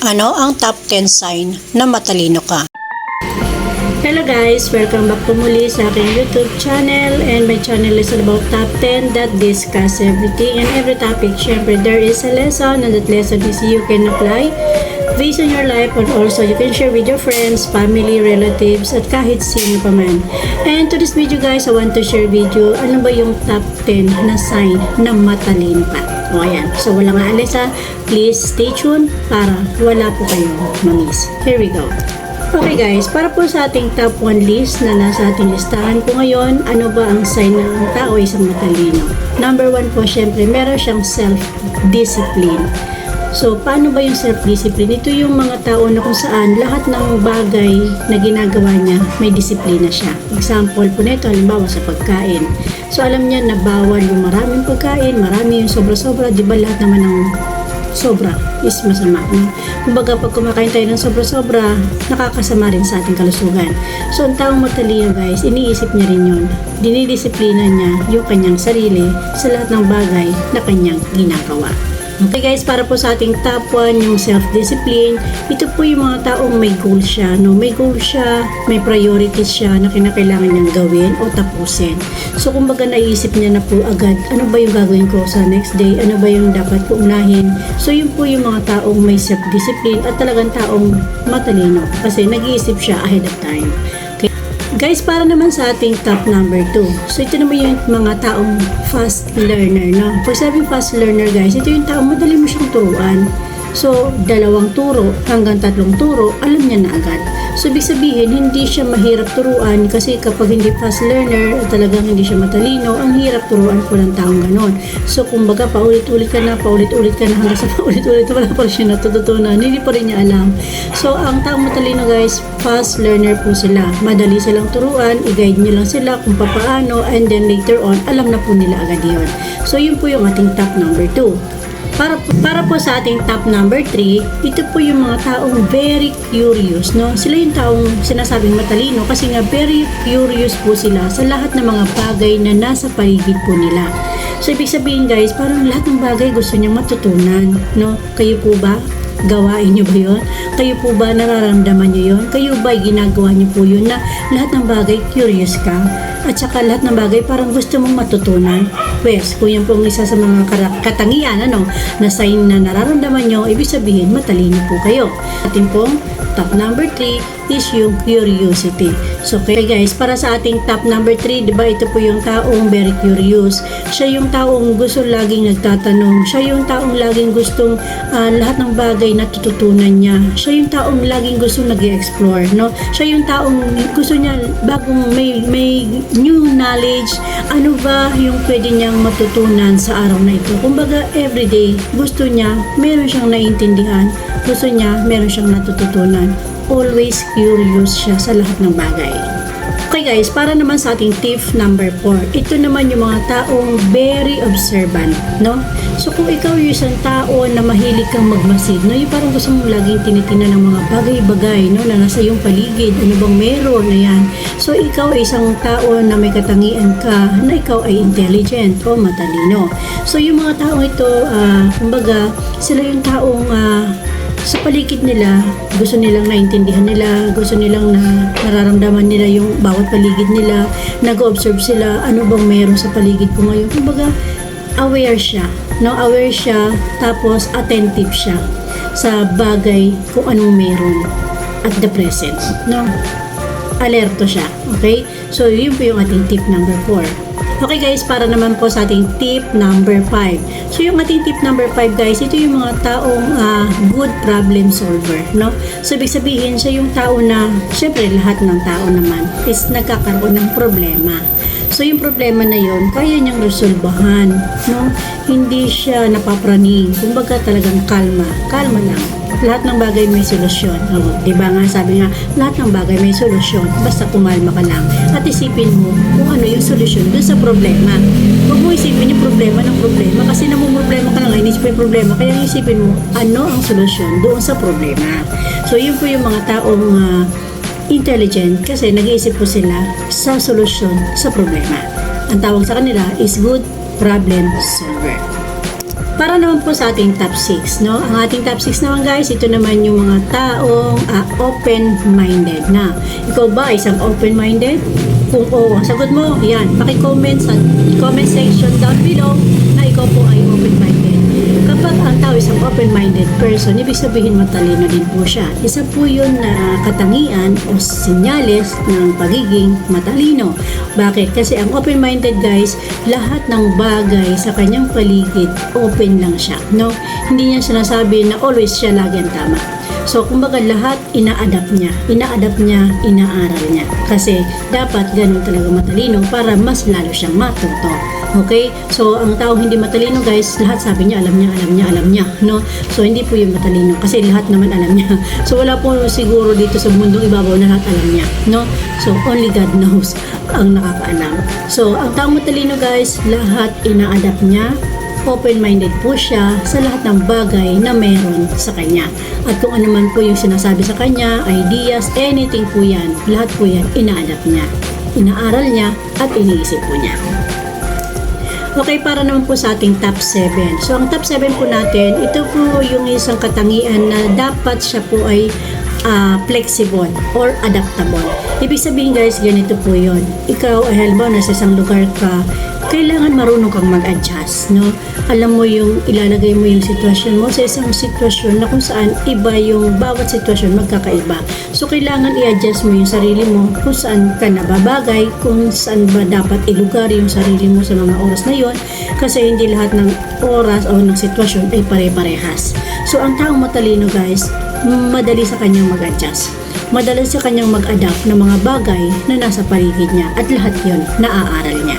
Ano ang top 10 sign na matalino ka? Hello guys! Welcome back po muli sa aking YouTube channel, and my channel is all about top 10 that discuss everything and every topic. Syempre, there is a lesson, and that lesson is you can apply based on your life, and also you can share with your friends, family, relatives, at kahit sino pa man. And to this video guys, I want to share video ano ba yung top 10 na sign na matalino ka. O ayan, so walang aalis ha. Please stay tuned para wala po kayong mamiss. Here we go. Okay guys, para po sa ating top 1 list na nasa ating listahan po ngayon, ano ba ang sign na ang tao ay isang matalino? Number 1 po, syempre, meron siyang self-discipline. So, paano ba yung self-discipline? Ito yung mga tao na kung saan lahat ng bagay na ginagawa niya, may disiplina siya. Example po nito, halimbawa sa pagkain. So, alam niya na bawal yung maraming pagkain, marami yung sobra-sobra, di ba lahat naman ng sobra is masama. No? Kumbaga, pag kumakain tayo ng sobra-sobra, nakakasama rin sa ating kalusugan. So, ang taong matalino guys, iniisip niya rin yun. Dinidisiplina niya yung kanyang sarili sa lahat ng bagay na kanyang ginagawa. Okay guys, para po sa ating top 1, yung self-discipline, ito po yung mga taong may goal siya. No? May goal siya, may priorities siya na kinakailangan niyang gawin o tapusin. So kumbaga naisip niya na po agad, ano ba yung gagawin ko sa next day? Ano ba yung dapat ko unahin? So yun po yung mga taong may self-discipline at talagang taong matalino kasi nag-iisip siya ahead of time. Guys, para naman sa ating top number 2. So, ito naman yung mga taong fast learner, no? Pag sabing fast learner, guys, ito yung taong madali mo siyang turuan. So, 2 turo hanggang 3 turo, alam niya na agad. So, ibig sabihin, hindi siya mahirap turuan kasi kapag hindi fast learner at talagang hindi siya matalino, ang hirap turuan po ng taong ganon. So, kumbaga, paulit-ulit ka na hanggang sa paulit-ulit, wala pa rin siya natututunan, hindi pa rin niya alam. So, ang taong matalino guys, fast learner po sila. Madali silang turuan, i-guide nyo lang sila kung paano, and then later on, alam na po nila agad yun. So, yun po yung ating top number 2. Para po sa ating top number 3, ito po yung mga taong very curious, no? Sila yung taong sinasabing matalino kasi nga very curious po sila sa lahat ng mga bagay na nasa paligid po nila. So, ibig sabihin guys, parang lahat ng bagay gusto niyang matutunan, no? Kayo po ba? Gawain niyo ba yun? Kayo po ba nararamdaman niyo yun? Kayo ba ginagawa niyo po yun na lahat ng bagay curious ka? At saka lahat ng bagay parang gusto mong matutunan? Pues, kung yan po ang isa sa mga katangian na sign na nararamdaman nyo, ibig sabihin matalino po kayo. Ating pong top number 3 is yung curiosity. So, okay guys, para sa ating top number 3, diba ito po yung taong very curious. Siya yung taong gusto laging nagtatanong. Siya yung taong laging gustong lahat ng bagay na tututunan niya. Siya yung taong laging gusto nag-explore, no? Siya yung taong gusto niya bagong may new knowledge. Ano ba yung pwede niyang matutunan sa araw na ito? Kumbaga, everyday, gusto niya, meron siyang naiintindihan. Gusto niya, meron siyang natututunan. Always curious siya sa lahat ng bagay. Okay guys, para naman sa ating tip number 4, ito naman yung mga taong very observant, no? So kung ikaw yung isang tao na mahilig kang magmasid, no? Yung parang gusto mong laging tinitingnan ng mga bagay-bagay, no? Na nasa iyong paligid, ano bang meron na yan. So ikaw ay isang tao na may katangian ka, na ikaw ay intelligent o matalino. So yung mga taong ito, kumbaga, sila yung taong sa paligid nila, gusto nilang naintindihan nila, gusto nilang nararamdaman nila yung bawat paligid nila, nag-observe sila, ano bang meron sa paligid ko ngayon. Kumbaga, aware siya, no? Aware siya, tapos attentive siya sa bagay kung anong meron at the present, no? Alerto siya, okay? So, yun po yung ating tip number 4. Okay guys, para naman po sa ating tip number 5. So yung ating tip number 5 guys, ito yung mga taong good problem solver, no? So ibig sabihin, siya yung tao na, syempre lahat ng tao naman is nagkakaroon ng problema. So yung problema na yon, kaya niyang resolbahan, no? Hindi siya napapraning. Kumbaga talagang kalma lang. Lahat ng bagay may solusyon. Diba nga, sabi nga, lahat ng bagay may solusyon. Basta kumalma ka lang. At isipin mo kung ano yung solusyon dun sa problema. Huwag mo isipin yung problema ng problema kasi namumroblema ka lang, inisip mo yung problema. Kaya isipin mo, ano ang solusyon doon sa problema. So, yun po yung mga taong intelligent kasi nag-iisip po sila sa solusyon sa problema. Ang tawag sa kanila is good problem solver. Para naman po sa ating top 6, no? Ang ating top 6 naman guys, ito naman yung mga taong open-minded na. Ikaw ba isang open-minded? Kung oo, ang sagot mo, yan, paki-comment sa comment section down below na ikaw po ay open-minded. Kapag ang tao isang open-minded person, ibig sabihin matalino din po siya. Isa po yun na katangian o senyales ng pagiging matalino. Bakit? Kasi ang open-minded guys, lahat ng bagay sa kanyang paligid, open lang siya. No? Hindi niya sinasabi na always siya lagi ang tama. So, kumbaga lahat ina-adapt niya, inaaral niya. Kasi dapat ganun talaga matalino para mas lalo siyang matuto. Okay? So, ang tao hindi matalino guys, lahat sabi niya, alam niya, no? So, hindi po yung matalino kasi lahat naman alam niya. So, wala po siguro dito sa mundong ibabaw na lahat alam niya, no? So, only God knows ang nakakaalam. So, ang taong matalino guys, lahat ina-adapt niya, open-minded po siya sa lahat ng bagay na meron sa kanya. At kung ano man po yung sinasabi sa kanya, ideas, anything po yan, lahat po yan, ina-adapt niya, inaaral niya, at iniisip po niya. Okay, para naman po sa ating top 7. So, ang top 7 po natin, ito po yung isang katangian na dapat siya po ay flexible or adaptable. Ibig sabihin guys, ganito po yun. Ikaw ay halimbawa nasa isang lugar ka, kailangan marunong kang mag-adjust, no? Alam mo yung ilalagay mo yung sitwasyon mo sa isang sitwasyon na kung saan iba yung bawat sitwasyon magkakaiba. So, kailangan i-adjust mo yung sarili mo kung saan ka nababagay, kung saan ba dapat ilugar yung sarili mo sa mga oras na yon, kasi hindi lahat ng oras o ng sitwasyon ay pare-parehas. So, ang taong matalino guys, madali sa kanyang mag-adjust. Madali sa kanyang mag-adapt ng mga bagay na nasa paligid niya at lahat yon naaaral niya.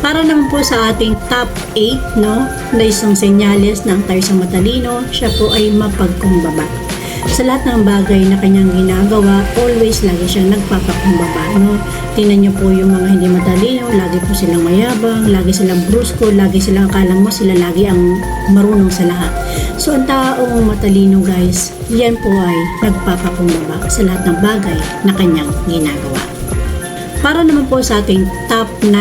Para naman po sa ating top 8, no, na isang senyales ng tayo sa matalino, siya po ay mapagkumbaba. Sa lahat ng bagay na kanyang ginagawa, always lagi siyang nagpapakumbaba, no? Tingnan niyo po yung mga hindi matalino, lagi po silang mayabang, lagi silang brusko, lagi silang akala mo sila lagi ang marunong sa lahat. So, ang taong matalino guys, yan po ay nagpapakumbaba sa lahat ng bagay na kanyang ginagawa. Para naman po sa ating top 9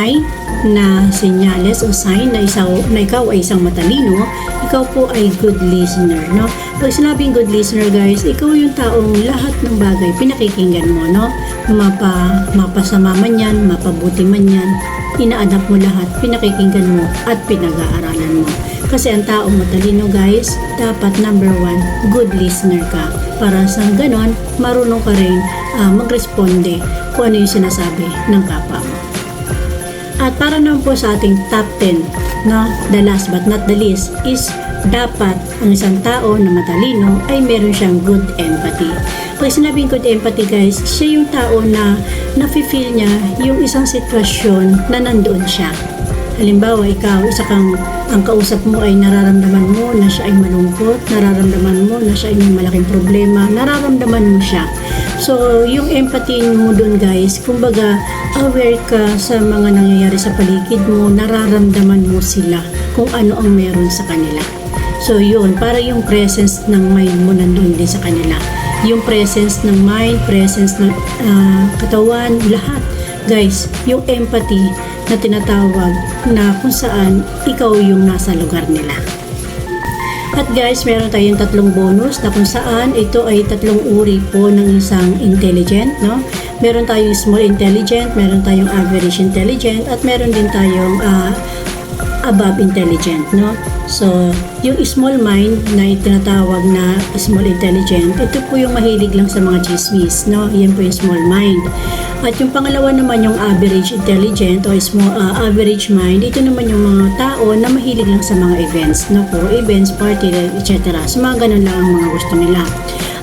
na senyales o sign na ikaw ay isang matalino, ikaw po ay good listener, no? Pag sinabing good listener guys, ikaw yung taong lahat ng bagay pinakikinggan mo, no? Mapasama man yan, mapabuti man yan, ina-adapt mo lahat, pinakikinggan mo at pinag-aaralan mo. Kasi ang taong matalino guys, dapat number 1, good listener ka. Para sa ganon, marunong ka rin magresponde kung ano yung sinasabi ng kapwa mo. At para naman po sa ating top 10, no, the last but not the least is dapat ang isang tao na matalino ay meron siyang good empathy. Pag sinabing good empathy guys, siya yung tao na nafe-feel niya yung isang sitwasyon na nandoon siya. Halimbawa, ikaw, ang kausap mo ay nararamdaman mo na siya ay malungkot, nararamdaman mo na siya ay may malaking problema, nararamdaman mo siya. So, yung empathy mo dun guys, kumbaga, aware ka sa mga nangyayari sa paligid mo, nararamdaman mo sila kung ano ang meron sa kanila. So, yun, para yung presence ng mind mo nandun din sa kanila. Yung presence ng mind, presence ng katawan, lahat. Guys, yung empathy na tinatawag na kung saan ikaw yung nasa lugar nila. At guys, meron tayong 3 bonus na kung saan ito ay 3 uri po ng isang intelligent, no? Meron tayong small intelligent, meron tayong average intelligent, at meron din tayong above intelligent, no? So, yung small mind na tinatawag na small intelligent, ito po yung mahilig lang sa mga chismis, no? Yan po yung small mind. At yung pangalawa naman yung average intelligent o average mind, ito naman yung mga tao na mahilig lang sa mga events, no? Puro events, party, etc. So, mga ganun lang ang mga gusto nila.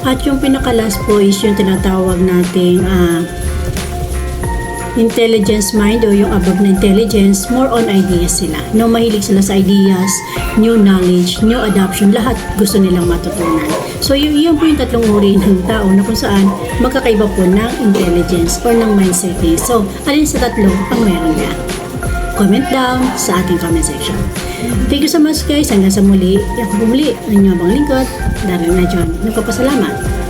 At yung pinakalas po is yung tinatawag nating intelligence mind o yung above na intelligence, more on ideas sila. No, mahilig sila sa ideas, new knowledge, new adoption, lahat gusto nilang matutunan. So, yun po yung 3 uri ng tao na kung saan magkakaiba po ng intelligence or ng mindset niya. So, alin sa 3 ang meron niya? Comment down sa ating comment section. Thank you so much guys. Hanggang sa muli. Ako po muli, ang inyong abang lingkod, Darlene na John. Nagpapasalamat.